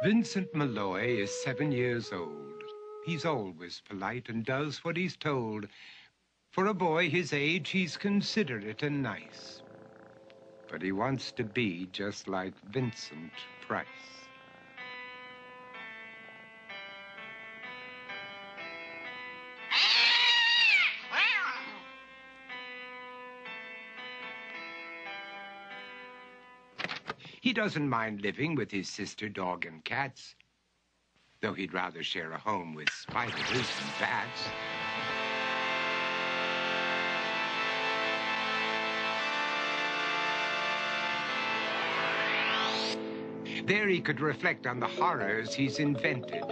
Vincent Malloy is 7 years old. He's always polite and does what he's told. For a boy his age, he's considerate and nice. But he wants to be just like Vincent Price. He doesn't mind living with his sister, dog, and cats, though he'd rather share a home with spiders and bats. There he could reflect on the horrors he's invented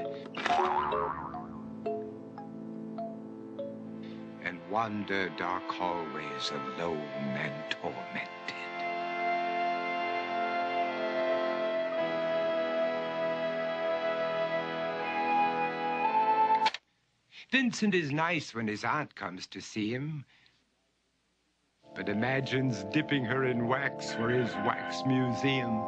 and wander dark hallways alone and tormented. Vincent is nice when his aunt comes to see him, but imagines dipping her in wax for his wax museum.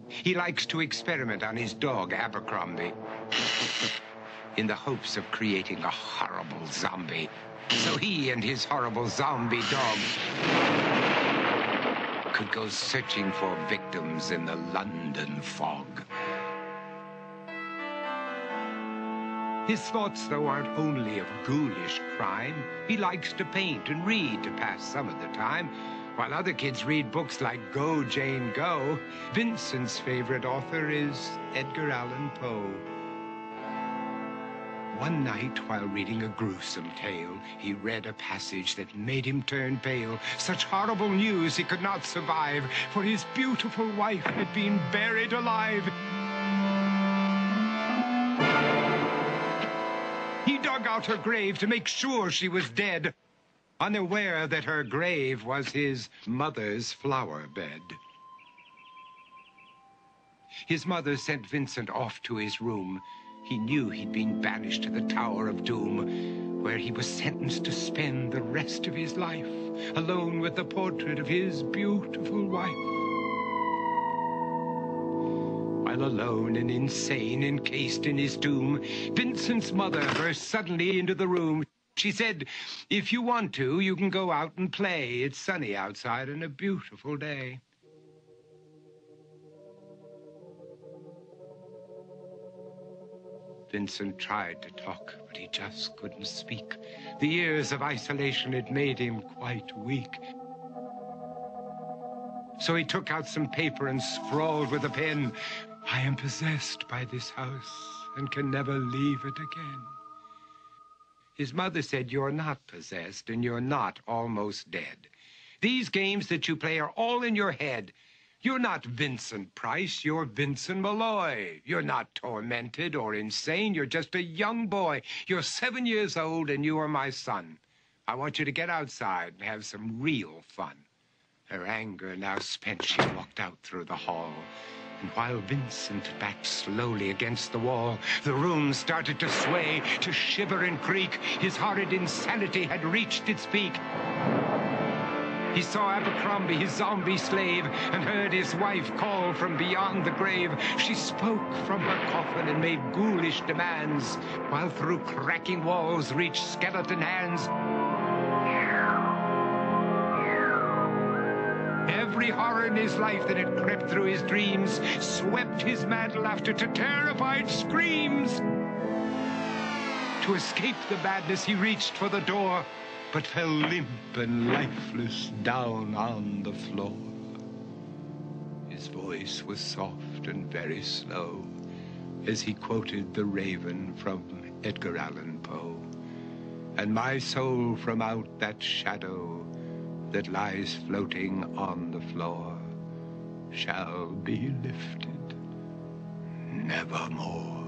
He likes to experiment on his dog, Abercrombie, in the hopes of creating a horrible zombie. So he and his horrible zombie dog could go searching for victims in the London fog. His thoughts, though, aren't only of ghoulish crime. He likes to paint and read to pass some of the time. While other kids read books like Go, Jane, Go, Vincent's favorite author is Edgar Allan Poe. One night, while reading a gruesome tale, he read a passage that made him turn pale. Such horrible news he could not survive, for his beautiful wife had been buried alive. He dug out her grave to make sure she was dead, unaware that her grave was his mother's flower bed. His mother sent Vincent off to his room. He knew he'd been banished to the Tower of Doom, where he was sentenced to spend the rest of his life alone with the portrait of his beautiful wife. While alone and insane, encased in his tomb, Vincent's mother burst suddenly into the room. She said, "If you want to, you can go out and play. It's sunny outside and a beautiful day." Vincent tried to talk, but he just couldn't speak. The years of isolation had made him quite weak. So he took out some paper and scrawled with a pen, "I am possessed by this house and can never leave it again." His mother said, "You're not possessed and you're not almost dead. These games that you play are all in your head. You're not Vincent Price, you're Vincent Malloy. You're not tormented or insane, you're just a young boy. You're 7 years old and you are my son. I want you to get outside and have some real fun." Her anger now spent, she walked out through the hall. And while Vincent backed slowly against the wall, the room started to sway, to shiver and creak. His horrid insanity had reached its peak. He saw Abercrombie, his zombie slave, and heard his wife call from beyond the grave. She spoke from her coffin and made ghoulish demands, while through cracking walls reached skeleton hands. Every horror in his life that had crept through his dreams swept his mad laughter to terrified screams. To escape the madness, he reached for the door, but fell limp and lifeless down on the floor. His voice was soft and very slow as he quoted The Raven from Edgar Allan Poe. "And my soul from out that shadow that lies floating on the floor shall be lifted nevermore."